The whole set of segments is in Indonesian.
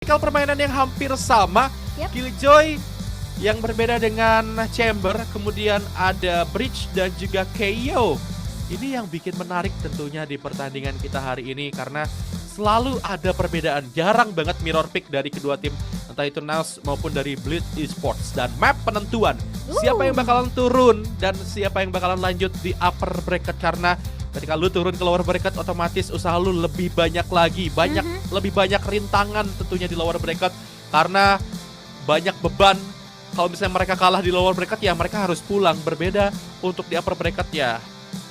tipikal permainan yang hampir sama. Yep. Killjoy yang berbeda dengan Chamber, kemudian ada Breach dan juga KO. Ini yang bikin menarik tentunya di pertandingan kita hari ini karena selalu ada perbedaan. Jarang banget mirror pick dari kedua tim, entah itu Naus maupun dari Blitz Esports. Dan map penentuan siapa yang bakalan turun dan siapa yang bakalan lanjut di upper bracket, karena ketika lu turun ke lower bracket otomatis usaha lu lebih banyak lagi, lebih banyak rintangan tentunya di lower bracket karena banyak beban. Kalau misalnya mereka kalah di lower bracket ya mereka harus pulang. Berbeda untuk di upper bracket ya,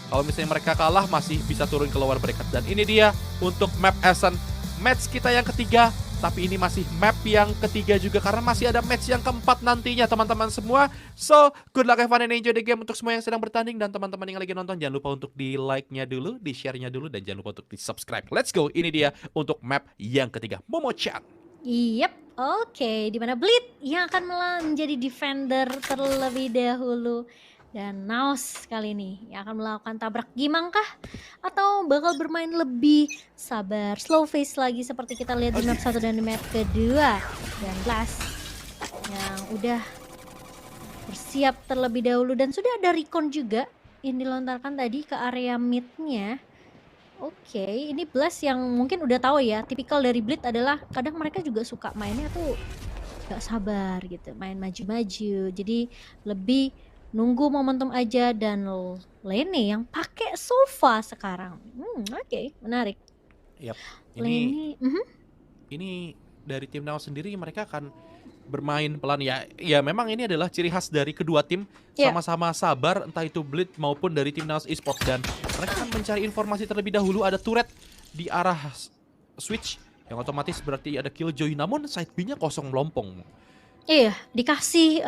kalau misalnya mereka kalah masih bisa turun ke lower bracket. Dan ini dia untuk map Ascent, match kita yang ketiga. Tapi ini masih map yang ketiga juga karena masih ada match yang keempat nantinya teman-teman semua. So, good luck, have fun and enjoy the game untuk semua yang sedang bertanding. Dan teman-teman yang lagi nonton jangan lupa untuk di like-nya dulu, di share-nya dulu, dan jangan lupa untuk di subscribe. Let's go, ini dia untuk map yang ketiga, Momo-chan. Yep, oke. Di mana Blitz yang akan menjadi defender terlebih dahulu. Dan Naus kali ini yang akan melakukan tabrak gimang kah? Atau bakal bermain lebih sabar, slow face lagi seperti kita lihat di map 1 dan di map kedua. Dan Blast yang udah bersiap terlebih dahulu dan sudah ada recon juga yang dilontarkan tadi ke area mid-nya. Oke, ini Blast yang mungkin udah tahu ya, tipikal dari Blitz adalah kadang mereka juga suka mainnya tuh gak sabar gitu, main maju-maju. Jadi lebih nunggu momentum aja. Dan Lene yang pakai sofa sekarang. Oke, menarik. Yap, Lene, ini dari tim Naos sendiri mereka akan bermain pelan ya. Ya memang ini adalah ciri khas dari kedua tim, sama-sama sabar, entah itu Blitz maupun dari tim Naos Esports. Dan mereka akan mencari informasi terlebih dahulu. Ada turret di arah switch yang otomatis berarti ada Killjoy, namun side B-nya kosong melompong. Iya, dikasih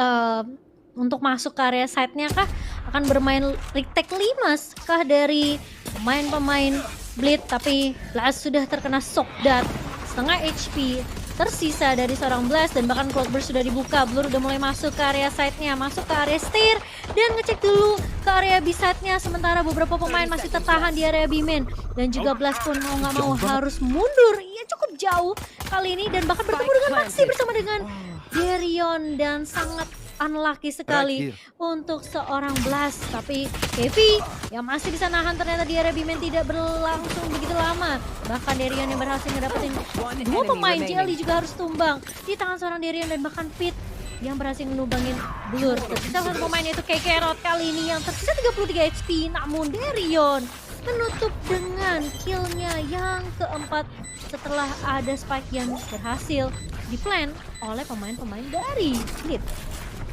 untuk masuk ke area side-nya kah? Akan bermain retake 5 kah dari pemain-pemain Blitz? Tapi Blast sudah terkena shock dart, setengah HP tersisa dari seorang Blast. Dan bahkan Cloudburst sudah dibuka, Blur udah mulai masuk ke area side-nya, masuk ke area stair dan ngecek dulu ke area B-side-nya. Sementara beberapa pemain masih tertahan di area B-main. Dan juga Blast pun mau nggak mau harus mundur. Iya, cukup jauh kali ini dan bahkan bertemu dengan Maxi bersama dengan Derion. Dan sangat unlucky sekali untuk seorang Blast. Tapi Kevi yang masih bisa nahan ternyata di area B-main tidak berlangsung begitu lama. Bahkan Derion yang berhasil ngedapetin dua pemain Jelly juga harus tumbang di tangan seorang Derion. Dan bahkan Pit yang berhasil menumbangin Blur. Tersisa satu pemain yaitu Kekerot kali ini yang tersisa 33 HP. Namun Derion menutup dengan killnya yang keempat setelah ada spike yang berhasil di-plan oleh pemain-pemain dari Blitz.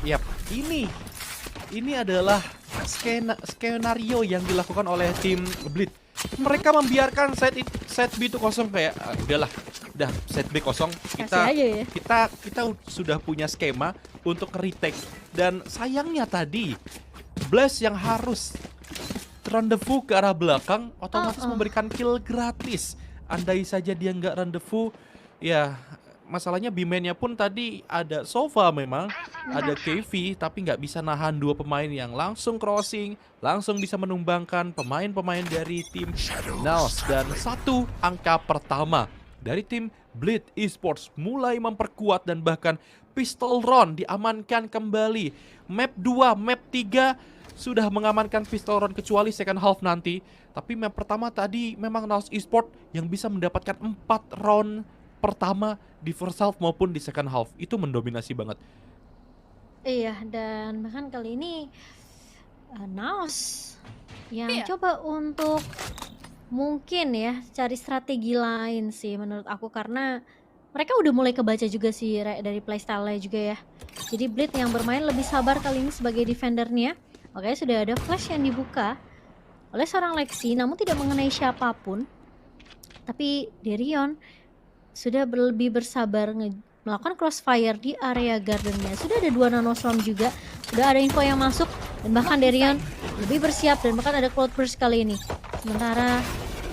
Yap, ini adalah skenario yang dilakukan oleh tim Blitz. Mereka membiarkan set B itu kosong, kayak udahlah, udah set B kosong. Kita sudah punya skema untuk retake. Dan sayangnya tadi Blast yang harus rendezvous ke arah belakang otomatis memberikan kill gratis. Andai saja dia nggak rendezvous, ya masalahnya B-main-nya pun tadi ada sofa, memang ada KV, tapi nggak bisa nahan dua pemain yang langsung crossing, langsung bisa menumbangkan pemain-pemain dari tim Naos. Dan satu angka pertama dari tim Blitz Esports mulai memperkuat dan bahkan pistol round diamankan kembali. Map 2, map 3 sudah mengamankan pistol round kecuali second half nanti. Tapi map pertama tadi memang Naos Esports yang bisa mendapatkan 4 round pertama di first half maupun di second half. Itu mendominasi banget. Iya, dan bahkan kali ini Naos yang coba untuk mungkin ya cari strategi lain sih menurut aku, karena mereka udah mulai kebaca juga sih dari playstyle-nya juga ya. Jadi Blitz yang bermain lebih sabar kali ini sebagai defendernya. Oke, sudah ada flash yang dibuka oleh seorang Lexi, namun tidak mengenai siapapun. Tapi Derion sudah lebih bersabar melakukan crossfire di area gardennya. Sudah ada 2 nanoswarm juga, sudah ada info yang masuk. Dan bahkan Derion lebih bersiap dan bahkan ada Cloudburst kali ini. Sementara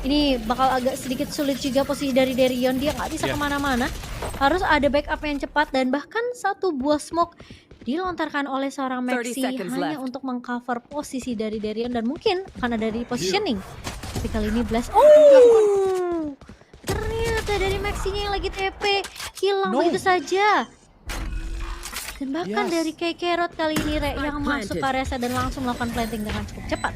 ini bakal agak sedikit sulit juga posisi dari Derion. Dia nggak bisa kemana-mana, harus ada backup yang cepat. Dan bahkan satu buah smoke dilontarkan oleh seorang Maxi hanya untuk mengcover posisi dari Derion. Dan mungkin karena dari positioning. Tapi kali ini Blast, ternyata ternyata dari Maxi-nya yang lagi TP hilang No. begitu saja. Dan bahkan Yes. dari Kakarot kali ini Rek yang masuk ke area set dan langsung melakukan planting dengan cukup cepat.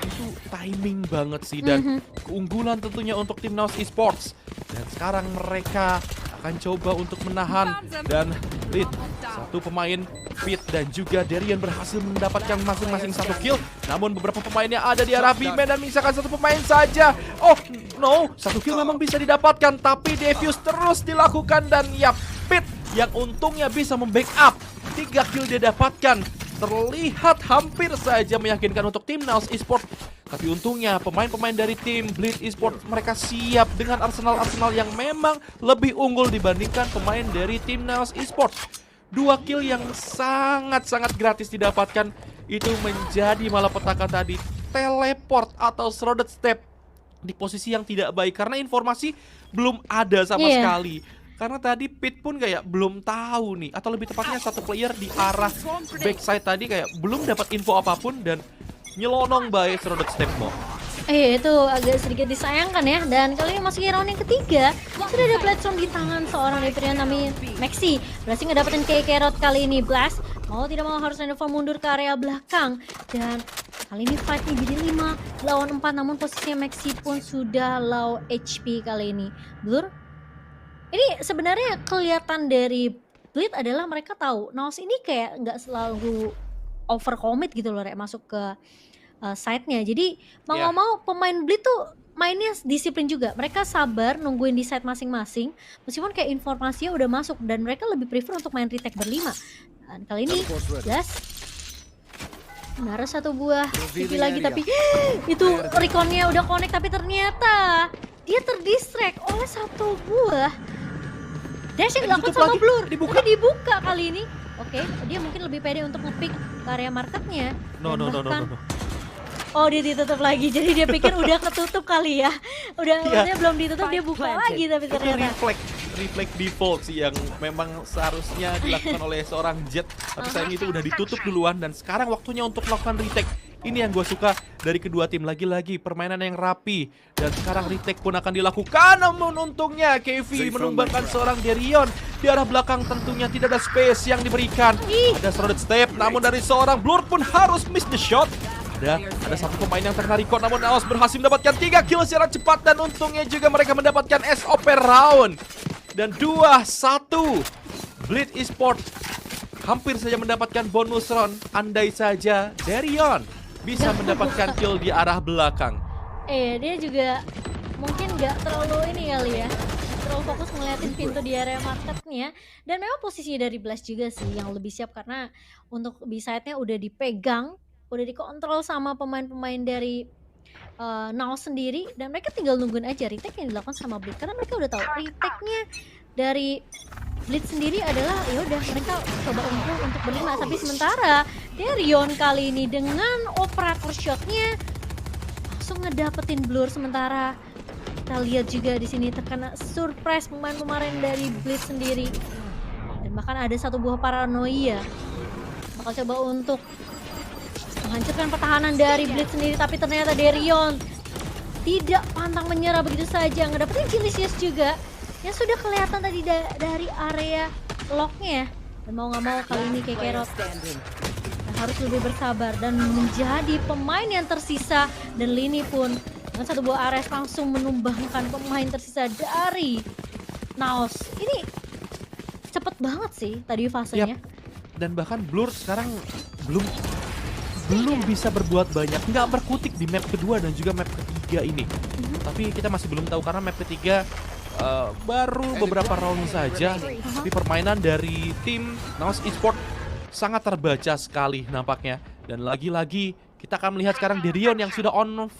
Itu timing banget sih, dan keunggulan tentunya untuk tim Naos Esports. Dan sekarang mereka akan coba untuk menahan dan lead. Satu pemain Pit dan juga Darian berhasil mendapatkan masing-masing satu kill. Namun beberapa pemainnya ada di arah B-man dan menyisakan satu pemain saja. Oh no, satu kill memang bisa didapatkan, tapi defuse terus dilakukan dan ya Pit yang untungnya bisa membackup. 3 kill dia dapatkan. Terlihat hampir saja meyakinkan untuk tim Naos Esports. Tapi untungnya pemain-pemain dari tim Bleed Esports mereka siap dengan arsenal-arsenal yang memang lebih unggul dibandingkan pemain dari tim Naos Esports. 2 kill yang sangat-sangat gratis didapatkan itu menjadi malapetaka tadi. Teleport atau shrouded step di posisi yang tidak baik karena informasi belum ada sama Iya. sekali. Karena tadi Pit pun kayak belum tahu nih, atau lebih tepatnya satu player di arah backside tadi kayak belum dapat info apapun dan nyelonong by shrouded step mo. Itu agak sedikit disayangkan ya. Dan kali ini masuk round yang ketiga, sudah ada platform di tangan seorang player namanya Maxi. Berhasil ngedapetin Kakarot kali ini. Blast mau tidak mau harus maneuver mundur ke area belakang. Dan kali ini fightnya jadi 5 lawan 4, namun posisinya Maxi pun sudah low HP kali ini. Blur, ini sebenarnya kelihatan dari Bleed adalah mereka tahu Naos ini kayak nggak selalu overcommit gitu loh Rek, masuk ke side-nya. Jadi mau Iya. nggak mau pemain Bleed tuh mainnya disiplin juga. Mereka sabar nungguin di side masing-masing meskipun kayak informasinya udah masuk dan mereka lebih prefer untuk main retake berlima. Dan kali ini jelas naruh satu buah TV lagi, tapi itu reconnya udah connect tapi ternyata dia terdistract oleh satu buah dash yang dilakukan Ditutup sama lagi, Blur. dibuka. Tapi dibuka kali ini. Oke, dia mungkin lebih pede untuk nge-pick ke area marketnya. No, Dan no, no, no, bahkan- no, no. Oh, dia ditutup lagi. Jadi dia pikir udah ketutup kali ya. Udah, Iya. maksudnya belum ditutup, dia buka lagi tapi Itu ternyata. reflect default sih yang memang seharusnya dilakukan oleh seorang Jet. Tapi sayang itu udah ditutup duluan dan sekarang waktunya untuk melakukan retake. Ini yang gue suka dari kedua tim, lagi-lagi permainan yang rapi. Dan sekarang retake pun akan dilakukan, namun untungnya KV menumbangkan seorang Darion. Di arah belakang tentunya tidak ada space yang diberikan. Ada shrouded step, namun dari seorang Blur pun harus miss the shot. Ada satu pemain yang terkena record, namun Naos berhasil mendapatkan 3 kill secara cepat dan untungnya juga mereka mendapatkan SOP round. Dan 2-1 Bleed Esports hampir saja mendapatkan bonus round andai saja Darion bisa mendapatkan kill di arah belakang. Dia juga mungkin nggak terlalu ini kali ya. Terlalu fokus ngeliatin pintu di area marketnya. Dan memang posisinya dari Blast juga sih yang lebih siap karena untuk B-side-nya udah dipegang, udah dikontrol sama pemain-pemain dari Naos sendiri, dan mereka tinggal nungguin aja retake yang dilakukan sama Bleed karena mereka udah tahu retake-nya dari Bleed sendiri adalah ya udah mereka coba untuk berlima, tapi sementara Darion kali ini dengan operator shotnya langsung ngedapetin Blur. Sementara kita lihat juga di sini terkena surprise pemain-pemain dari Bleed sendiri, dan bahkan ada satu buah paranoia bakal coba untuk menghancurkan pertahanan dari Bleed sendiri, tapi ternyata Darion tidak pantang menyerah begitu saja, ngedapetin Chilisius juga yang sudah kelihatan tadi dari area locknya. Dan mau nggak mau kali ini Kakarot harus lebih bersabar dan menjadi pemain yang tersisa, dan Lini pun dengan satu buah Ares langsung menumbangkan pemain tersisa dari Naos. Ini cepet banget sih tadi fasenya. Dan bahkan Blur sekarang belum bisa berbuat banyak, nggak berkutik di map kedua dan juga map ketiga ini. Tapi kita masih belum tahu karena map ketiga baru beberapa round saja. Tapi permainan dari tim Naos Esports sangat terbaca sekali nampaknya. Dan lagi-lagi kita akan melihat sekarang Darion yang sudah on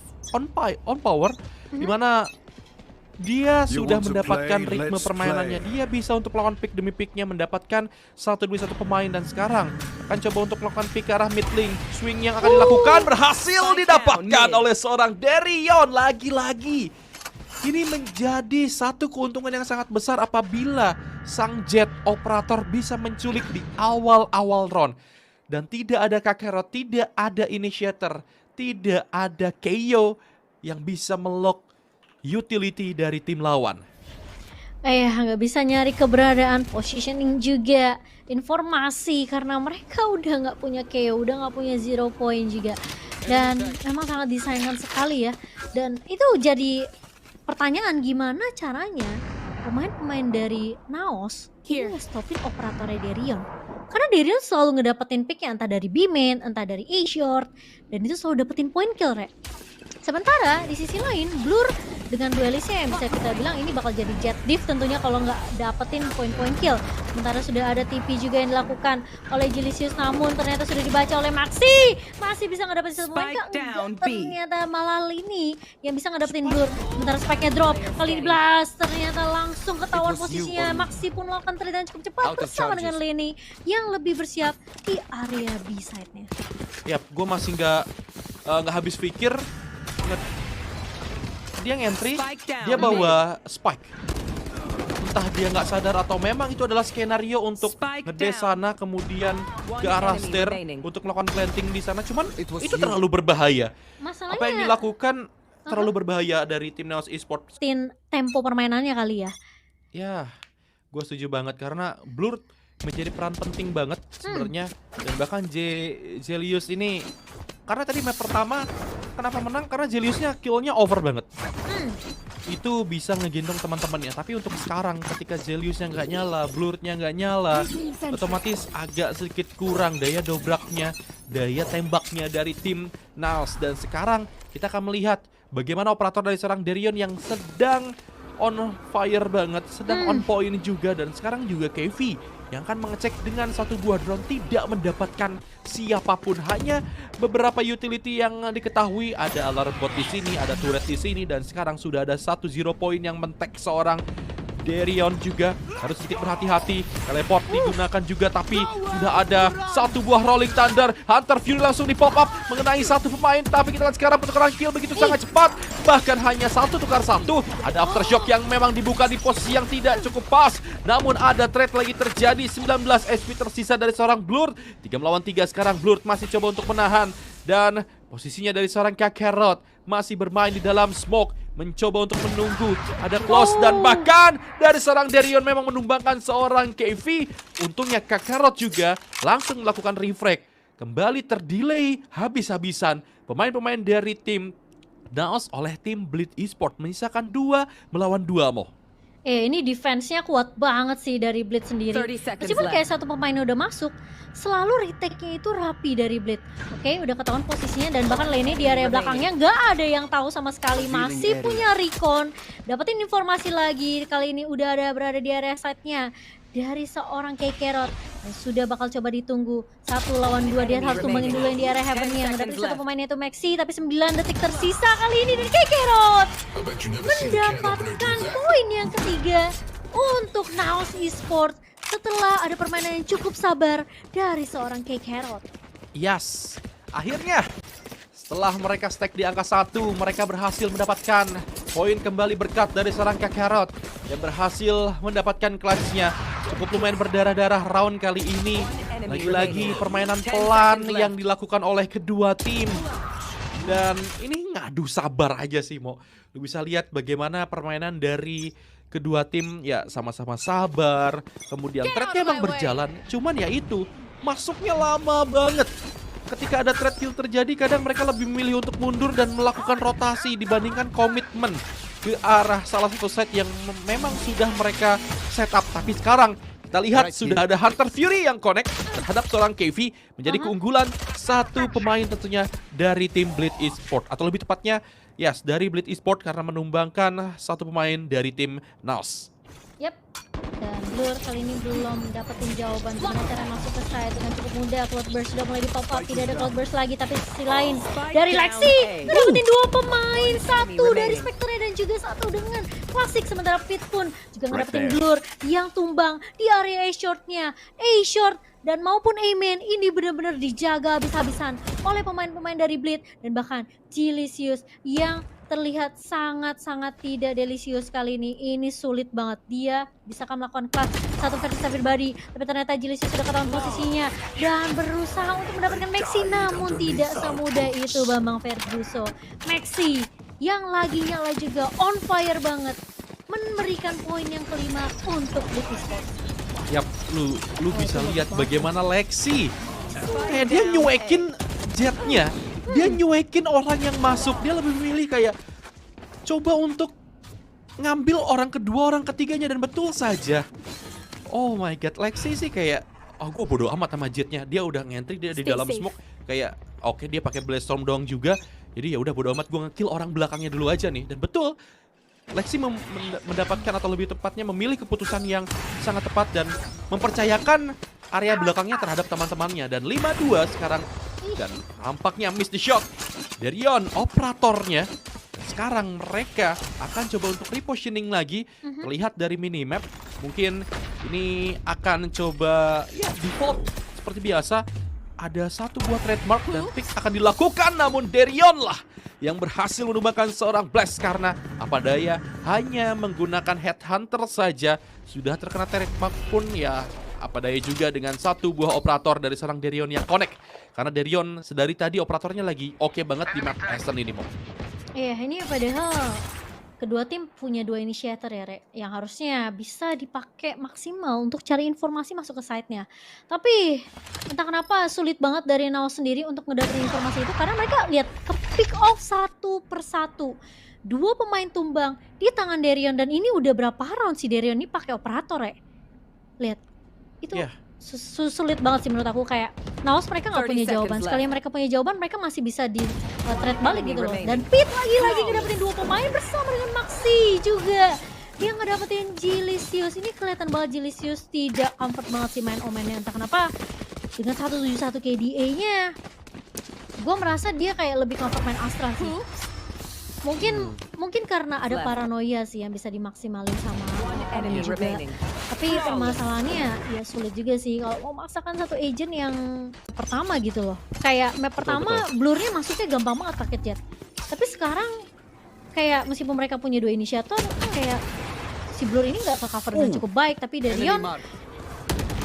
power, di mana dia sudah mendapatkan ritme permainannya. Dia bisa untuk melakukan pick demi picknya, mendapatkan satu demi satu pemain, dan sekarang akan coba untuk melakukan pick ke arah mid lane. Swing yang akan dilakukan berhasil didapatkan oleh seorang Darion. Lagi-lagi ini menjadi satu keuntungan yang sangat besar apabila sang Jet operator bisa menculik di awal-awal round. Dan tidak ada Kakarot, tidak ada Initiator, tidak ada KO yang bisa melock utility dari tim lawan. nggak bisa nyari keberadaan, positioning juga, informasi karena mereka udah nggak punya KO, udah nggak punya zero point juga. Dan memang sangat disayangkan sekali ya. Dan itu jadi pertanyaan gimana caranya pemain-pemain dari Naos ini nge-stopin operatornya Darion. Karena Darion selalu ngedapetin picknya entah dari B-main, entah dari A-short, dan itu selalu dapetin point kill, Rek. Sementara di sisi lain, Blur dengan duelisnya yang bisa kita bilang ini bakal jadi jet diff tentunya kalau nggak dapetin poin-poin kill. Sementara sudah ada TP juga yang dilakukan oleh Jelicious, namun ternyata sudah dibaca oleh Maxi. Masih bisa ngedapetin satu poin kill. Ternyata malah Lini yang bisa ngedapetin Blur. Sementara spike-nya drop. Kali ini Blast ternyata langsung ketahuan posisinya. Maxi pun melakukan trade dan cukup cepat bersama dengan Lini yang lebih bersiap di area B-side-nya. Yap, gue masih nggak habis pikir. Dia ngentry, dia bawa spike. Entah dia nggak sadar atau memang itu adalah skenario untuk ngedes sana kemudian ke arah stair untuk melakukan planting di sana. Cuman itu terlalu berbahaya. Masalahnya Apa yang dilakukan terlalu berbahaya dari tim Naos Esports. Tempo permainannya kali ya. Ya, gue setuju banget karena Blur menjadi peran penting banget sebenarnya. Dan bahkan Zelius ini, karena tadi map pertama kenapa menang? Karena Zeliusnya killnya over banget. Itu bisa ngegendong teman-temannya. Tapi untuk sekarang ketika Zeliusnya nggak nyala, Blurnya nggak nyala, otomatis agak sedikit kurang daya dobraknya, daya tembaknya dari tim Naos. Dan sekarang kita akan melihat bagaimana operator dari seorang Darion yang sedang on fire banget, sedang on point juga. Dan sekarang juga KV yang akan mengecek dengan satu buah drone, tidak mendapatkan siapapun, hanya beberapa utility yang diketahui. Ada alarm bot di sini, ada turret di sini, dan sekarang sudah ada satu zero point yang mentek seorang Darion juga. Harus sedikit berhati-hati. Teleport digunakan juga, tapi sudah ada satu buah rolling thunder. Hunter Fury langsung di pop up mengenai satu pemain, tapi kita lihat sekarang pertukaran kill begitu sangat cepat. Bahkan hanya satu tukar satu. Ada aftershock yang memang dibuka di posisi yang tidak cukup pas. Namun ada trade lagi terjadi. 19 SP tersisa dari seorang Blur. 3 melawan 3 sekarang. Blur masih coba untuk menahan. Dan posisinya dari seorang Kakarot masih bermain di dalam smoke, mencoba untuk menunggu. Ada close dan bahkan dari seorang Darion memang menumbangkan seorang KV. Untungnya Kakarot juga langsung melakukan refrag. Kembali terdelay habis-habisan pemain-pemain dari tim Naos oleh tim Blitz Esports, menyisakan 2 melawan 2 Mo. Ini defense-nya kuat banget sih dari Blitz sendiri. Meskipun kayak satu pemain udah masuk, selalu retake-nya itu rapi dari Blitz. Oke, udah ketahuan posisinya dan bahkan lainnya di area belakangnya nggak ada yang tahu sama sekali. Masih punya recon, dapetin informasi lagi. Kali ini udah ada berada di area side-nya dari seorang Kakarot. Dan sudah bakal coba ditunggu 1 lawan 2. Dia harus tumbangin dulu yang di area heaven-nya. Dapetin satu pemainnya itu Maxi, tapi 9 detik tersisa kali ini dari Kakarot mendapatkan poin yang ketiga untuk Naos Esports setelah ada permainan yang cukup sabar dari seorang Kakarot. Yes, akhirnya setelah mereka stack di angka 1, mereka berhasil mendapatkan poin kembali berkat dari seorang Kakarot yang berhasil mendapatkan clutch-nya. Cukup lumayan berdarah-darah round kali ini. Lagi-lagi permainan pelan yang dilakukan oleh kedua tim. Dan ini ngadu sabar aja sih Mo. Lu bisa lihat bagaimana permainan dari kedua tim ya sama-sama sabar. Kemudian trade-nya emang berjalan. Cuman ya itu, masuknya lama banget. Ketika ada trade kill terjadi, kadang mereka lebih memilih untuk mundur dan melakukan rotasi dibandingkan komitmen ke arah salah satu set yang memang sudah mereka setup. Tapi sekarang kita lihat sudah ada Hunter Fury yang connect terhadap seorang KV, menjadi keunggulan satu pemain tentunya dari tim Blitz Esports, atau lebih tepatnya yes dari Blitz Esports karena menumbangkan satu pemain dari tim Naos. Yap. Dan Blur kali ini belum dapetin jawaban gimana cara masuk ke side dengan cukup mudah. Cloudburst sudah mulai di pop up, tidak ada Cloudburst lagi, tapi sisi lain dari Lexi dapetin 2 pemain, satu dari Spectre dan juga satu dengan Klasik. Sementara Pit pun juga ngedapetin Blur yang tumbang di area A-short-nya. A-short dan maupun A-main ini benar-benar dijaga habis-habisan oleh pemain-pemain dari Blitz. Dan bahkan Jelicious yang terlihat sangat-sangat tidak delicious kali ini. Ini sulit banget. Dia bisa melakukan clutch satu versus everybody, tapi ternyata Jelicious sudah ketahuan posisinya dan berusaha untuk mendapatkan Maxi, namun tidak semudah itu Bambang Ferguso. Maxi yang lagi nyala juga on fire banget memberikan poin yang kelima untuk Blitz Esports. Yap, lu bisa lihat bagaimana Lexi kayak dia nyuekin jetnya, dia nyuekin orang yang masuk, dia lebih memilih kayak coba untuk ngambil orang kedua, orang ketiganya, dan betul saja. Oh my god, Lexi sih kayak, oh gue bodo amat sama jetnya, dia udah ngentri, dia di Stay dalam safe. smoke, kayak oke dia pakai blast storm doang juga, jadi ya udah bodo amat, gue ngekill orang belakangnya dulu aja nih. Dan betul, Lexi mendapatkan atau lebih tepatnya memilih keputusan yang sangat tepat dan mempercayakan area belakangnya terhadap teman-temannya. Dan 5-2 sekarang, dan nampaknya miss the shot. Darion, operatornya. Sekarang mereka akan coba untuk repositioning lagi. Terlihat dari minimap, mungkin ini akan coba ya default seperti biasa. Ada satu buah trademark dan pick akan dilakukan, namun Darion lah yang berhasil menumbangkan seorang Blast karena apa daya hanya menggunakan headhunter saja sudah terkena trademark pun ya apa daya juga dengan satu buah operator dari seorang Darion yang connect. Karena Darion sedari tadi operatornya lagi oke banget di map Aston ini, Mo. Iya, ini padahal kedua tim punya 2 initiator ya, Rek, yang harusnya bisa dipakai maksimal untuk cari informasi masuk ke site-nya. Tapi entah kenapa sulit banget dari Naos sendiri untuk ngedapetin informasi itu karena mereka lihat ke pick off satu persatu. 2 pemain tumbang di tangan Darion dan ini udah berapa round si Darion ini pakai operator, Rek. Lihat. Itu Iya. sulit banget sih menurut aku, kayak Naos mereka nggak 30 punya jawaban. seconds Sekali mereka punya jawaban, mereka masih bisa di trade balik gitu loh. Dan Pit lagi-lagi ngedapetin 2 pemain bersama dengan Maxi juga. Dia ngedapetin Jilicious. Ini kelihatan banget Jilicious tidak comfort banget sih main omennya. Entah kenapa dengan 171 KDA-nya, gue merasa dia kayak lebih comfort main Astra sih. Mungkin karena ada paranoia sih yang bisa dimaksimalin sama Enemy Omen juga. remaining. Tapi permasalahannya ya sulit juga sih kalau mau maksakan satu agent yang pertama gitu loh. Kayak map pertama blurnya masuknya gampang banget pakai jet. Tapi sekarang kayak meskipun mereka punya 2 inisiator, kayak si blur ini nggak ke-cover dengan cukup baik. Tapi Darion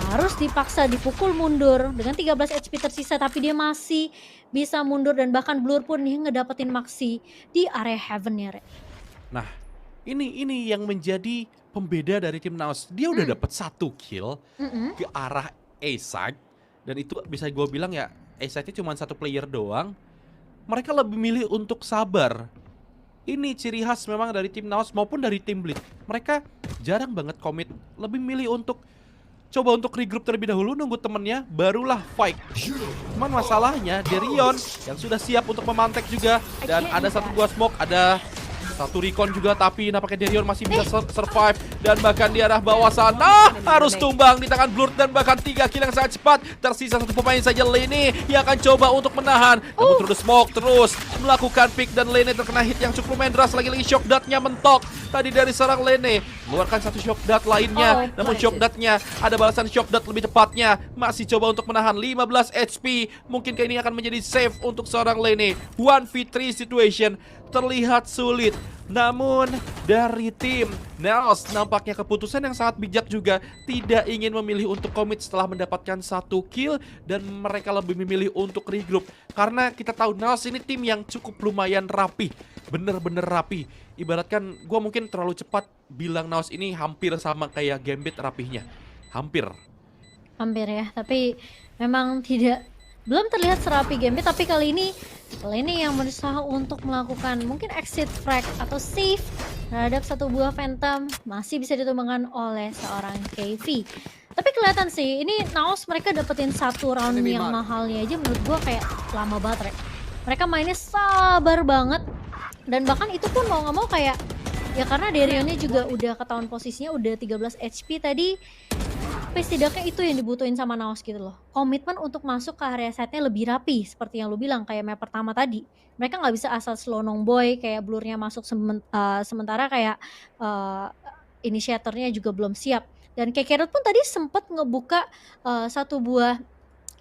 harus dipaksa dipukul mundur dengan 13 HP tersisa, tapi dia masih bisa mundur dan bahkan blur pun dia ngedapetin Maxi di area heaven ya, Re. Nah, ini yang menjadi pembeda dari tim Naos. Dia udah dapat 1 kill ke arah A-side, dan itu bisa gue bilang ya A-side-nya cuma 1 player doang. Mereka lebih milih untuk sabar. Ini ciri khas memang dari tim Naos maupun dari tim Blitz. Mereka jarang banget komit, lebih milih untuk coba untuk regroup terlebih dahulu, nunggu temennya, barulah fight. Cuman masalahnya Darion yang sudah siap untuk memantek juga, dan ada satu buah smoke, ada satu recon juga, tapi nampaknya Darion masih bisa survive dan bahkan di arah bawah sana harus tumbang di tangan Blur dan bahkan 3 kill yang sangat cepat. Tersisa 1 pemain saja, Lene yang akan coba untuk menahan. Namun terus smoke terus melakukan pick dan Lene terkena hit yang cukup lumayan deras. Lagi shock dart-nya mentok tadi dari seorang Lene. Keluarkan 1 shock dart lainnya, namun shock dart-nya ada balasan shock dart lebih tepatnya. Masih coba untuk menahan 15 HP. Mungkinkah ini akan menjadi save untuk seorang Lene? 1v3 situation terlihat sulit. Namun dari tim Naos nampaknya keputusan yang sangat bijak juga, tidak ingin memilih untuk komit setelah mendapatkan 1 kill, dan mereka lebih memilih untuk regroup. Karena kita tahu Naos ini tim yang cukup lumayan rapi, bener-bener rapi. Ibaratkan gue mungkin terlalu cepat bilang Naos ini hampir sama kayak Gambit rapihnya. Hampir Ya, tapi memang belum terlihat serapi Gambit, tapi kali ini Lene yang berusaha untuk melakukan mungkin exit frag atau save terhadap 1 buah Phantom, masih bisa ditumbangkan oleh seorang KV. Tapi kelihatan sih ini Naos mereka dapetin 1 round yang mahalnya aja menurut gua kayak lama banget, Rek. Mereka mainnya sabar banget, dan bahkan itu pun mau nggak mau kayak ya karena Darionnya juga udah ketahuan posisinya udah 13 HP tadi. Tapi setidaknya itu yang dibutuhin sama Naos gitu loh. Komitmen untuk masuk ke area site-nya lebih rapi, seperti yang lu bilang kayak map pertama tadi. Mereka nggak bisa asal slow nongboy kayak blurnya masuk sementara kayak inisiatornya juga belum siap. Dan Kakarot pun tadi sempat ngebuka 1 buah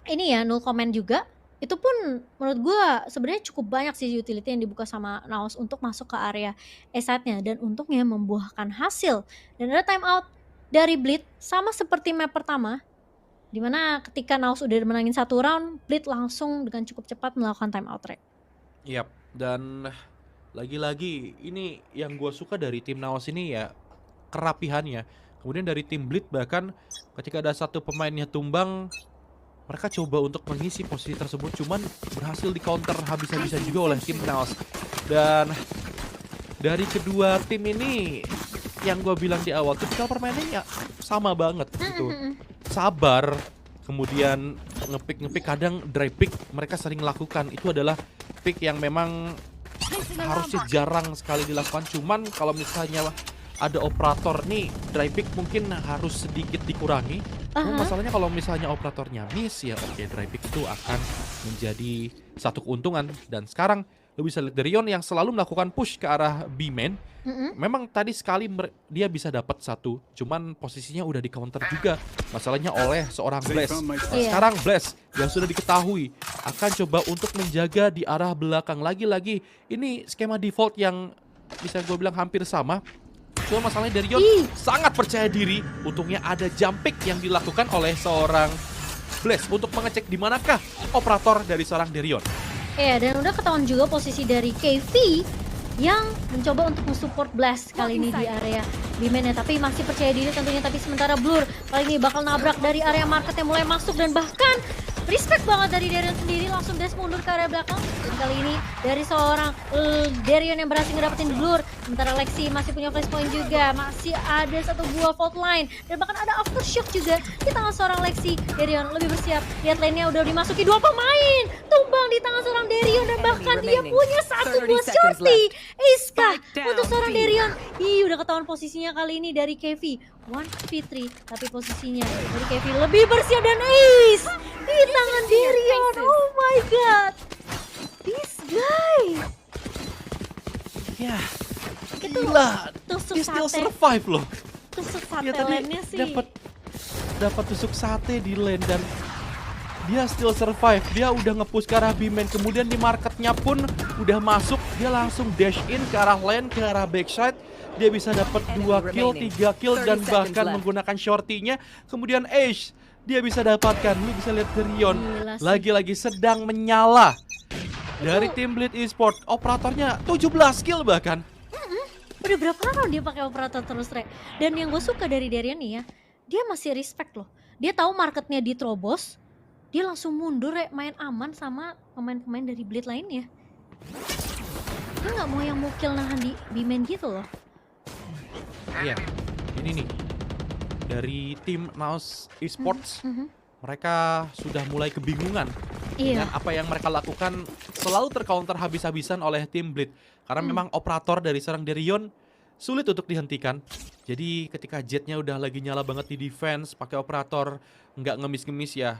ini ya, null comment juga. Itu pun menurut gua sebenarnya cukup banyak sih utility yang dibuka sama Naos untuk masuk ke area E-site-nya, dan untungnya membuahkan hasil. Dan ada timeout dari Blitz sama seperti map pertama, dimana ketika Naos udah menangin 1 round, Blitz langsung dengan cukup cepat melakukan timeout, Rek. Yap, dan lagi-lagi ini yang gue suka dari tim Naos ini ya, kerapihannya. Kemudian dari tim Bleed bahkan ketika ada satu pemainnya tumbang, mereka coba untuk mengisi posisi tersebut, cuman berhasil di counter habis-habisan juga oleh tim Naos. Dan dari kedua tim ini, yang gue bilang di awal, tipikal permainannya sama banget gitu. Sabar, kemudian ngepick kadang dry pick mereka sering lakukan. Itu adalah pick yang memang harusnya jarang sekali dilakukan. Cuman kalau misalnya ada operator nih, dry pick mungkin harus sedikit dikurangi. Masalahnya kalau misalnya operatornya miss ya oke, dry pick itu akan menjadi satu keuntungan. Dan sekarang lo bisa lihat Darion yang selalu melakukan push ke arah B-main. Memang tadi sekali dia bisa dapat satu, cuman posisinya udah di counter juga. Masalahnya oleh seorang Blast. Sekarang Blast yang sudah diketahui akan coba untuk menjaga di arah belakang. Lagi-lagi ini skema default yang bisa gue bilang hampir sama. Cuma masalahnya Darion sangat percaya diri. Untungnya ada jump pick yang dilakukan oleh seorang Blast untuk mengecek di manakah operator dari seorang Darion. Iya, dan udah ketahuan juga posisi dari KV yang mencoba untuk mensupport Blast kali ini di area B-main-nya, tapi masih percaya diri tentunya. Tapi sementara Blur kali ini bakal nabrak dari area market yang mulai masuk, dan bahkan respect banget dari Darion sendiri, langsung dash mundur ke area belakang. Dan kali ini dari seorang Darion yang berhasil ngedapetin Blur. Sementara Lexi masih punya flash point juga, masih ada satu buah fault line, dan bahkan ada aftershock juga di tangan seorang Lexi. Darion lebih bersiap, lihat lane-nya udah dimasuki dua pemain, tumbang di tangan seorang Darion, dan bahkan dia punya satu buah shorty. Iska untuk seorang Darion. Udah ketahuan posisinya kali ini dari KV 1v3, tapi posisinya dari KV lebih bersiap, dan ace di tangan Darion. Oh my god, this guy. Ya, gila. Tusuk Dia still sate. survive loh. Tusuk sate Dia tadi lane-nya sih. dapat tusuk sate di lane dan dia still survive. Dia udah nge-push ke arah B-main, kemudian di marketnya pun udah masuk. Dia langsung dash in ke arah lane, ke arah backside. Dia bisa dapat 2 kill, 3 kill, dan bahkan menggunakan shorty-nya. Kemudian Ace dia bisa dapatkan. Lu bisa lihat Darion lagi-lagi sedang menyala dari tim Bleed Esports. Operatornya 17 kill bahkan. Udah berapa round dia pakai operator terus, Re? Dan yang gue suka dari Darion nih ya, dia masih respect loh. Dia tahu marketnya diterobos, dia langsung mundur, Re, main aman sama pemain-pemain dari Bleed lainnya. Dia nggak mau yang mukil nahan di B-main gitu loh. Iya, ini nih dari tim Naos Esports. Mereka sudah mulai kebingungan dengan apa yang mereka lakukan, selalu tercounter habis-habisan oleh tim Bleed. Karena memang operator dari seorang Darion sulit untuk dihentikan. Jadi ketika jetnya udah lagi nyala banget di defense, pakai operator nggak ngemis-ngemis ya,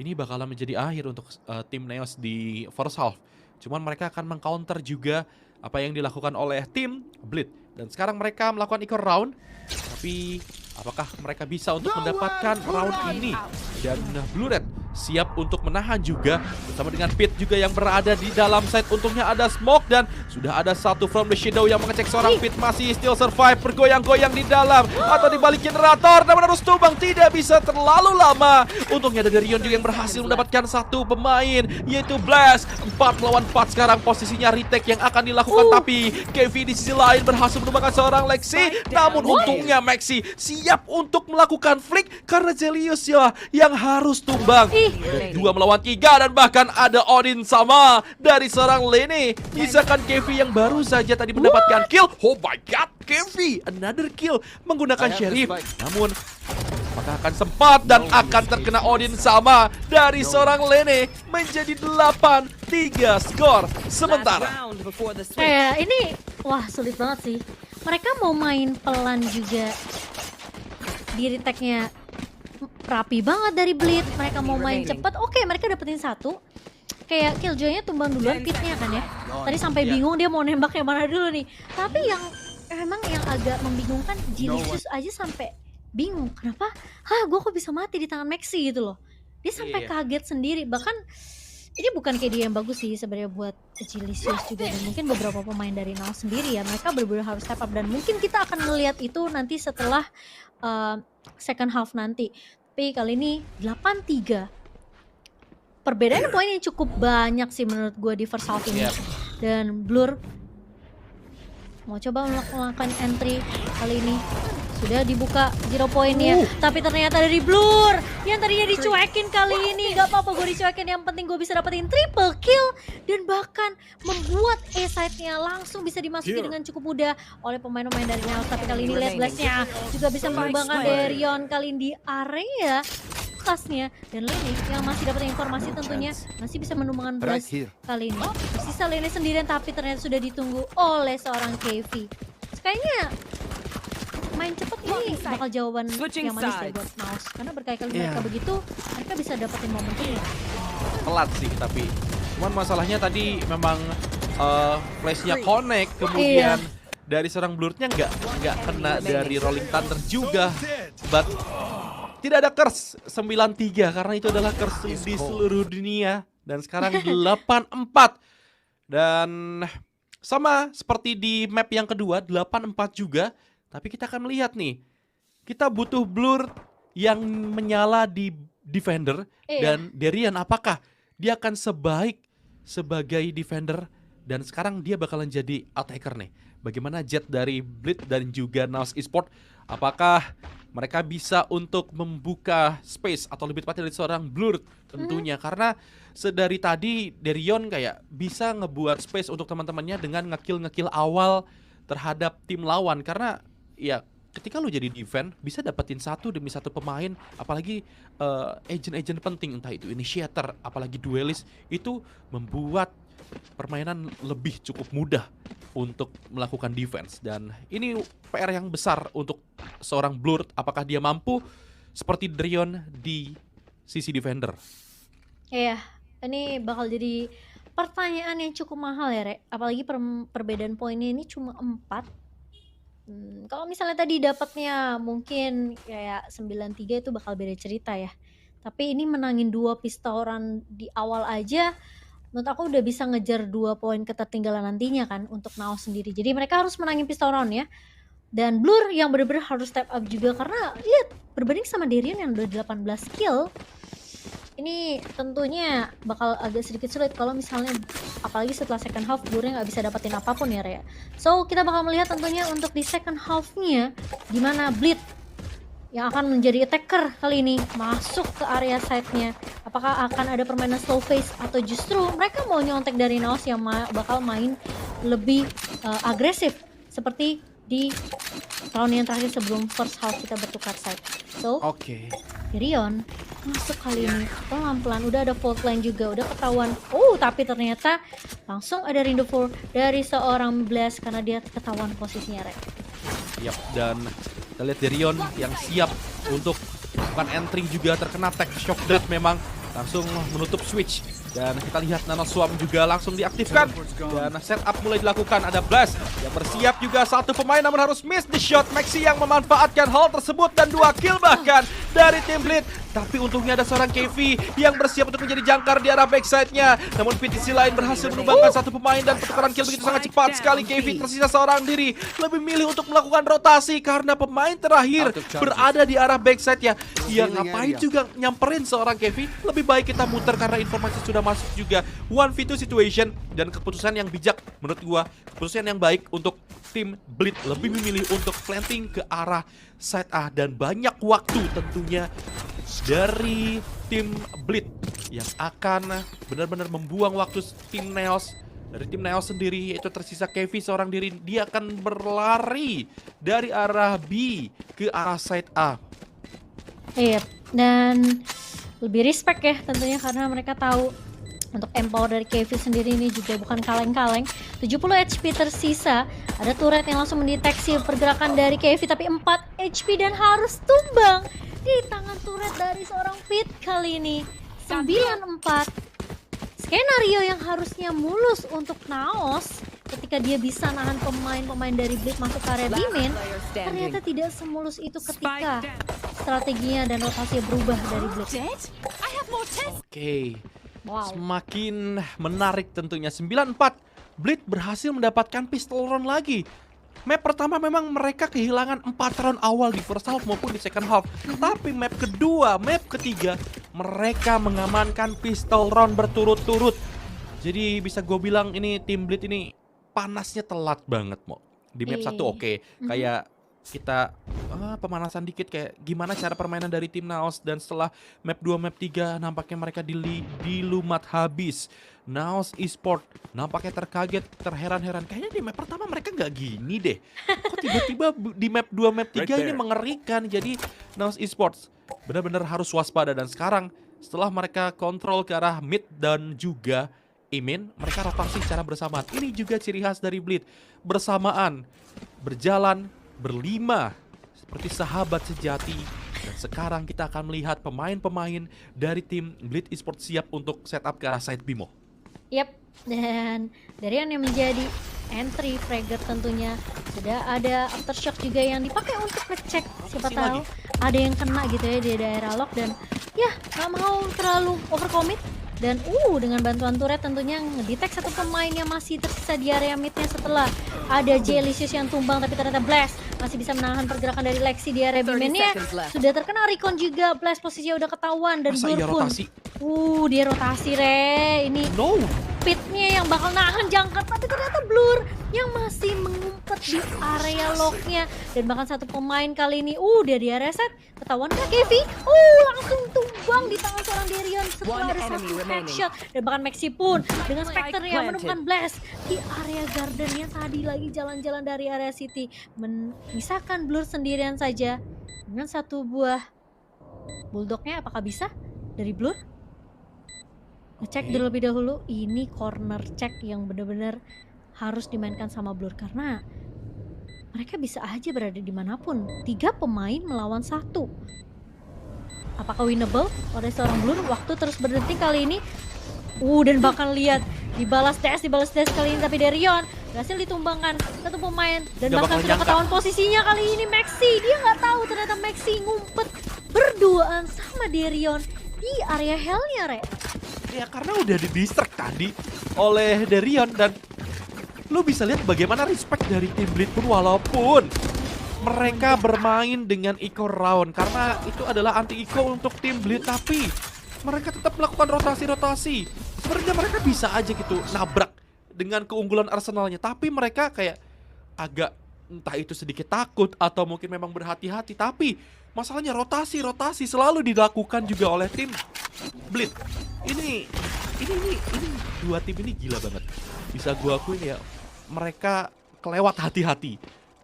ini bakalan menjadi akhir untuk tim Neos di first half. Cuman mereka akan mengcounter juga apa yang dilakukan oleh tim Bleed. Dan sekarang mereka melakukan eco round, tapi apakah mereka bisa untuk mendapatkan round ini? Dan Blue Red siap untuk menahan juga bersama dengan Pit juga yang berada di dalam side. Untungnya ada smoke dan sudah ada satu from the shadow yang mengecek seorang Pit, masih still survive, bergoyang-goyang di dalam atau di balik generator, dan harus tumbang, tidak bisa terlalu lama. Untungnya ada Darion juga yang berhasil mendapatkan satu pemain, yaitu Blast. 4 lawan 4 sekarang posisinya retake yang akan dilakukan, tapi KV di sisi lain berhasil menemukan seorang Lexi. Namun untungnya Maxi siap untuk melakukan flick karena Zelius ya yang harus tumbang. 2 melawan 3, dan bahkan ada Odin sama dari seorang Lene. Misalkan KV yang baru saja tadi mendapatkan kill. Oh my god, KV another kill menggunakan Sheriff. Namun apakah akan sempat dan akan terkena Odin sama dari seorang Lene, menjadi 8-3 skor sementara. Kayak ini, wah sulit banget sih. Mereka mau main pelan juga, di retake-nya rapi banget dari Bleed. Mereka mau main cepet, oke, mereka dapetin satu. Kayak Killjoy-nya tumbang duluan, Pitnya kan ya. Tadi sampai bingung dia mau nembak yang mana dulu nih. Tapi yang emang yang agak membingungkan, Jilicious aja sampai bingung. Kenapa? Gue kok bisa mati di tangan Maxi gitu loh. Dia sampai kaget sendiri. Bahkan ini bukan kayak dia yang bagus sih sebenarnya buat Jilicious juga, dan mungkin beberapa pemain dari Naos sendiri ya, mereka benar-benar harus step up, dan mungkin kita akan melihat itu nanti setelah second half nanti. Tapi kali ini 8-3. Perbedaan poin yang cukup banyak sih menurut gue di first half ini. Dan Blur mau coba melakukan entry kali ini. Sudah dibuka 0 poinnya, tapi ternyata dari Blur yang tadinya dicuekin kali ini. Gak apa-apa gue dicuekin, yang penting gue bisa dapetin triple kill dan bahkan membuat A-side-nya langsung bisa dimasuki dengan cukup mudah oleh pemain-pemain dari Nails. Tapi kali ini lihat Blast-nya juga bisa mengembangkan Darion kali ini di area khasnya, dan Lene yang masih dapat informasi tentunya masih bisa menumbangkan Blast kali ini. Sisa Lene sendirian, tapi ternyata sudah ditunggu oleh seorang KV. Kayaknya main cepet ini bakal jawaban yang manis ya buat Naus, karena berkali-kali mereka begitu, mereka bisa dapetin momentumnya. Telat sih, tapi cuman masalahnya tadi memang flashnya connect, kemudian dari seorang Blurnya nggak kena dari Rolling Thunder juga, but tidak ada curse 9-3 karena itu adalah curse di seluruh dunia, dan sekarang 8-4. Dan sama seperti di map yang kedua 8-4 juga, tapi kita akan melihat nih, kita butuh Blur yang menyala di defender, dan Darion apakah dia akan sebaik sebagai defender, dan sekarang dia bakalan jadi attacker nih. Bagaimana Jet dari Blitz dan juga Naus Esports, apakah mereka bisa untuk membuka space atau lebih tepatnya dari seorang Blur tentunya, karena sedari tadi Darion kayak bisa ngebuat space untuk teman-temannya dengan ngekill awal terhadap tim lawan, karena ya ketika lu jadi defense bisa dapetin satu demi satu pemain, apalagi agent-agent penting, entah itu initiator apalagi duelist, itu membuat permainan lebih cukup mudah untuk melakukan defense. Dan ini PR yang besar untuk seorang Blur, apakah dia mampu seperti Darion di sisi defender. Iya, ini bakal jadi pertanyaan yang cukup mahal ya, Rek. Apalagi perbedaan poinnya ini cuma 4. Kalau misalnya tadi dapatnya mungkin kayak 9-3 itu bakal beda cerita ya. Tapi ini menangin 2 pistol run di awal aja, menurut aku udah bisa ngejar 2 poin ketertinggalan nantinya kan untuk Naos sendiri. Jadi mereka harus menangin pistol round ya. Dan Blur yang bener-bener harus step up juga, karena ya berbanding sama Darion yang udah 18 kill, ini tentunya bakal agak sedikit sulit kalau misalnya apalagi setelah second half Blurnya nggak bisa dapetin apapun ya, Rea. So kita bakal melihat tentunya untuk di second half-nya dimana Blitz yang akan menjadi attacker kali ini masuk ke area side-nya. Apakah akan ada permainan slow face atau justru mereka mau nyontek dari Naos yang bakal main lebih agresif seperti di tahun yang terakhir sebelum first half kita bertukar side. So, Darion masuk kali ini pelan-pelan, udah ada fault line juga, udah ketahuan. Tapi ternyata langsung ada rindu for dari seorang Blast karena dia ketahuan posisinya, Rek. Yap, dan kita lihat Darion yang siap untuk bukan entry juga terkena tech shock death, memang langsung menutup switch. Dan kita lihat Nano Swarm juga langsung diaktifkan dan setup mulai dilakukan. Ada Blast yang bersiap juga, satu pemain namun harus miss the shot. Maxi yang memanfaatkan hal tersebut dan 2 kill bahkan dari tim Blitz. Tapi untungnya ada seorang KV yang bersiap untuk menjadi jangkar di arah backside-nya. Namun PTC lain berhasil menumbangkan satu pemain dan pertukaran kill begitu sangat cepat sekali. KV tersisa seorang diri, lebih milih untuk melakukan rotasi karena pemain terakhir berada di arah backside-nya. Yang ngapain juga nyamperin seorang KV, lebih baik kita muter karena informasi sudah masuk juga. 1v2 situation dan keputusan yang bijak menurut gua, keputusan yang baik untuk tim Blitz, lebih memilih untuk planting ke arah side A, dan banyak waktu tentunya dari tim Blitz yang akan benar-benar membuang waktu tim Nails. Dari tim Nails sendiri yaitu tersisa KV seorang diri, dia akan berlari dari arah B ke arah side A. Iya, dan lebih respect ya tentunya karena mereka tahu untuk empower dari KV sendiri ini juga bukan kaleng-kaleng. 70 HP tersisa, ada turret yang langsung mendeteksi pergerakan dari KV, tapi 4 HP dan harus tumbang di tangan turret dari seorang Pit kali ini. 9-4, skenario yang harusnya mulus untuk Naos ketika dia bisa nahan pemain-pemain dari Blitz masuk ke area B-main, ternyata tidak semulus itu ketika strateginya dan rotasinya berubah dari Blitz. Wow. Semakin menarik tentunya. 9-4, Blitz berhasil mendapatkan pistol round lagi. Map pertama memang mereka kehilangan 4 round awal di first half maupun di second half. Tapi map kedua, map ketiga, mereka mengamankan pistol round berturut-turut. Jadi bisa gue bilang ini tim Blitz ini panasnya telat banget, Mo. Di map 1 kayak kita pemanasan dikit kayak gimana cara permainan dari tim Naos, dan setelah map 2 map 3 nampaknya mereka dilumat habis. Naos Esport nampaknya terkaget, terheran-heran. Kayaknya di map pertama mereka nggak gini deh. Kok tiba-tiba di map 2 map 3 ini mengerikan. Jadi Naos Esports benar-benar harus waspada, dan sekarang setelah mereka kontrol ke arah mid dan juga Imin, mereka rotasi secara bersamaan. Ini juga ciri khas dari Bleed. Bersamaan, berjalan, berlima, seperti sahabat sejati. Dan sekarang kita akan melihat pemain-pemain dari tim Bleed Esports siap untuk setup ke arah side Bimo. Yap, dan Darian yang menjadi entry fragger tentunya. Sudah ada aftershock juga yang dipakai untuk ngecek. Siapa Masih tahu ada yang kena gitu ya di daerah lock, dan ya nggak mau terlalu overcommit. Dan dengan bantuan turret tentunya ngedetect satu pemain yang masih tersisa di area midnya setelah ada Jellysius yang tumbang, tapi ternyata Blast masih bisa menahan pergerakan dari Lexi di area B-mainnya. Sudah terkena recon juga, Blast posisinya udah ketahuan, dan Masa iya Blur pun rotasi? dia rotasi ini No! pitnya yang bakal nahan jangkar, tapi ternyata Blur yang masih mengumpet di area locknya. Dan bahkan satu pemain kali ini dari area set ketahuan kah Kevi? Langsung tumbang di tangan seorang Darion setelah ada satu headshot. Dan bahkan Maxi pun dengan Spectre yang menemukan Blast di area garden yang tadi lagi jalan-jalan dari area city, memisahkan Blur sendirian saja dengan satu buah bulldognya. Apakah bisa dari Blur? Ngecek terlebih dahulu, ini corner check yang benar-benar harus dimainkan sama Blur, karena mereka bisa aja berada dimanapun. 3 pemain melawan 1. Apakah winnable oleh seorang Blur? Waktu terus berhenti kali ini. Dan bahkan lihat dibalas dash kali ini, tapi Darion berhasil ditumbangkan satu pemain, dan Gak bahkan bakal sudah nyangka. ketahuan posisinya kali ini Maxi. Dia nggak tahu ternyata Maxi ngumpet berduaan sama Darion di area hellnya, Re. Ya karena udah di-distract tadi oleh Darion, dan lu bisa lihat bagaimana respect dari tim Bleed pun, walaupun mereka bermain dengan eco round karena itu adalah anti eco untuk tim Bleed, tapi mereka tetap melakukan rotasi-rotasi. Sebenarnya mereka bisa aja gitu nabrak dengan keunggulan arsenalnya, tapi mereka kayak agak entah itu sedikit takut atau mungkin memang berhati-hati. Tapi masalahnya rotasi selalu dilakukan juga oleh tim Bleed. Ini dua tim ini gila banget. Bisa gua akuin ya, mereka kelewat hati-hati.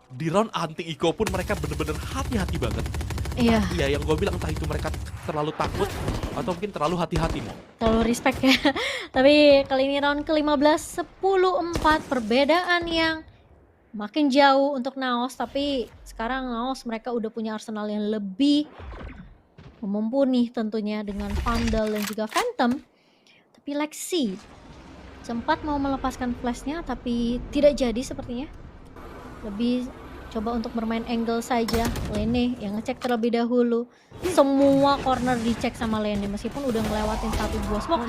Di round anti eco pun mereka bener-bener hati-hati banget. Iya, Iya, yang gue bilang entah itu mereka terlalu takut atau mungkin terlalu hati-hati nih. terlalu respect ya. Tapi kali ini round ke-15, 10-4, perbedaan yang makin jauh untuk Naos. Tapi sekarang Naos mereka udah punya arsenal yang lebih mumpuni tentunya dengan Vandal dan juga Phantom. Tapi Lexi sempat mau melepaskan flashnya, tapi tidak jadi sepertinya. Lebih coba untuk bermain angle saja. Lene yang ngecek terlebih dahulu. Semua corner dicek sama Lene meskipun udah ngelewatin satu buah smoke.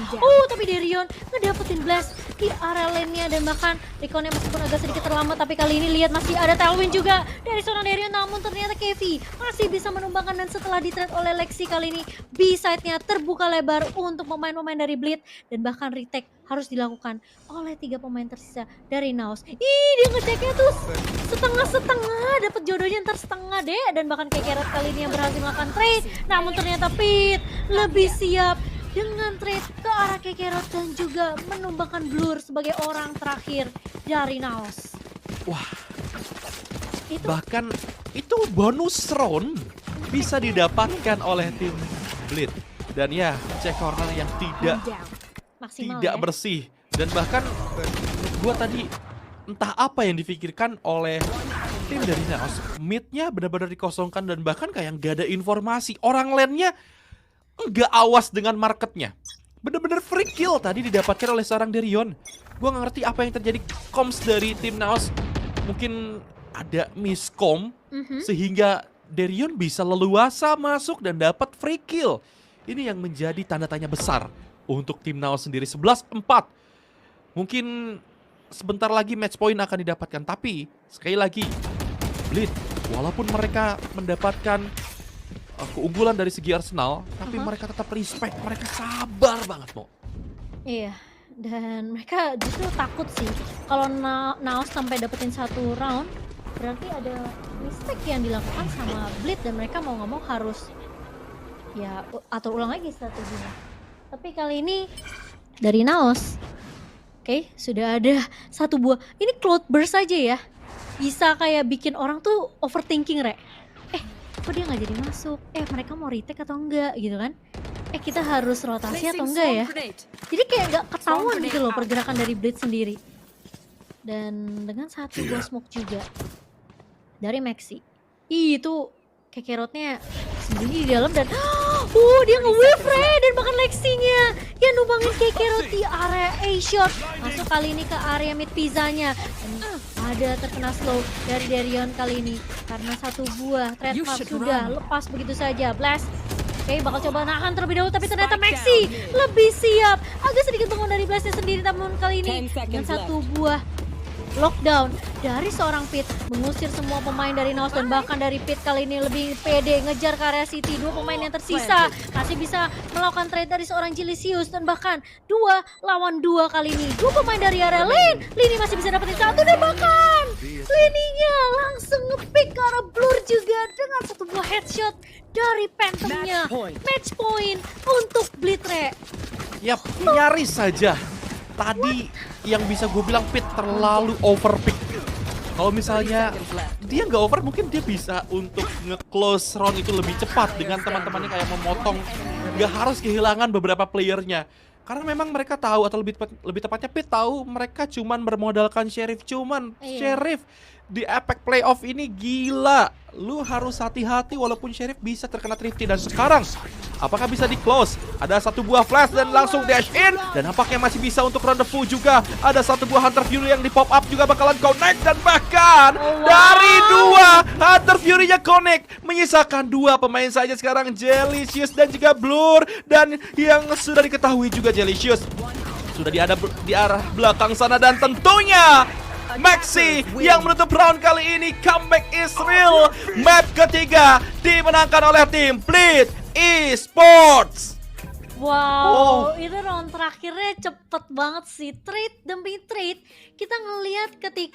Tapi Darion ngedapetin blast di area lane-nya, dan bahkan reconnya meskipun agak sedikit terlambat, tapi kali ini lihat masih ada tailwind juga dari seorang Darion. Namun ternyata Kevi masih bisa menumbangkan, dan setelah di-trade oleh Lexi kali ini B-side-nya terbuka lebar untuk pemain-pemain dari Bleed, dan bahkan retake harus dilakukan oleh 3 pemain tersisa dari Naos. Dia ngeceknya tuh setengah-setengah, dapat jodohnya ntar setengah deh. Dan bahkan Kekerot kali ini yang berhasil melakukan trade, namun ternyata Pit lebih siap dengan trade ke arah Kekerot dan juga menumbangkan Blur sebagai orang terakhir dari Naos. Wah, Itu bahkan itu bonus round bisa didapatkan oleh tim Bleed. Dan ya, cek corner yang tidak maksimal tidak ya. bersih, dan bahkan gua tadi entah apa yang difikirkan oleh tim dari Naos. Midnya benar-benar dikosongkan, dan bahkan kayak nggak ada informasi. Orang lane-nya nggak awas dengan marketnya. Bener-bener free kill tadi didapatkan oleh seorang Darion. Gua nggak ngerti apa yang terjadi. Comms dari tim Naos mungkin ada miscom sehingga Darion bisa leluasa masuk dan dapat free kill. Ini yang menjadi tanda tanya besar untuk tim Naos sendiri. 11-4. Mungkin sebentar lagi match point akan didapatkan, tapi sekali lagi Bleed walaupun mereka mendapatkan keunggulan dari segi arsenal, tapi mereka tetap respect, mereka sabar banget, Mo. Iya, dan mereka justru takut sih kalau Naos sampai dapetin satu round, berarti ada mistake yang dilakukan sama Blitz dan mereka mau nggak mau harus ya atur ulang lagi strateginya. Tapi kali ini dari Naos, oke, sudah ada satu buah. Ini Cloudburst aja ya, bisa kayak bikin orang tuh overthinking, Re. Kok dia nggak jadi masuk? Mereka mau retake atau enggak gitu kan? Kita harus rotasi atau enggak ya? Jadi kayak nggak ketahuan gitu loh pergerakan dari Blitz sendiri. Dan dengan satu buah smoke juga dari Maxi. Itu Kakarotnya sembunyi di dalam dan dia nge-whiff Re dan makan Lexinya yang numbangin Kakarot di area A-shot. Masuk kali ini ke area mid pizzanya. Dan ada terkena slow dari Darion kali ini karena satu buah trademark sudah lepas begitu saja. Blast. Oke, bakal coba nahan terlebih dahulu tapi ternyata Maxi lebih siap. Agak sedikit bangun dari Blastnya sendiri namun kali ini dengan satu buah lockdown dari seorang Pit mengusir semua pemain dari Naos dan bahkan dari Pit kali ini lebih pede ngejar ke area City. Dua pemain yang tersisa masih bisa melakukan trade dari seorang Jilicious dan bahkan 2 lawan 2 kali ini. Dua pemain dari area lane, Lini masih bisa dapetin satu dan bahkan Lininya langsung ngepick ke arah Blur juga dengan satu buah headshot dari Phantomnya. Match point untuk Blitre. Yap, nyaris saja. Tadi yang bisa gue bilang Pit terlalu overpick. Kalau misalnya dia nggak over, mungkin dia bisa untuk nge-close round itu lebih cepat dengan teman-temannya kayak memotong. Nggak harus kehilangan beberapa playernya. Karena memang mereka tahu, atau lebih tepatnya Pit tahu mereka cuman bermodalkan Sheriff. Sheriff di Apex Playoff ini gila. Lu harus hati-hati walaupun Sheriff bisa terkena Thrifty. Dan sekarang apakah bisa di close? Ada satu buah flash dan langsung dash in. Dan nampaknya masih bisa untuk rendezvous juga. Ada satu buah Hunter Fury yang di pop up juga bakalan connect. Dan bahkan dari 2 Hunter Fury-nya connect, menyisakan 2 pemain saja sekarang, Jilicious dan juga Blur. Dan yang sudah diketahui juga Jilicious sudah di arah belakang sana. Dan tentunya Maxi yang menutup round kali ini. Comeback is real. Map ketiga dimenangkan oleh tim Blitz Esports. Wow, itu round terakhirnya cepet banget sih. Trade demi trade, kita ngelihat ketika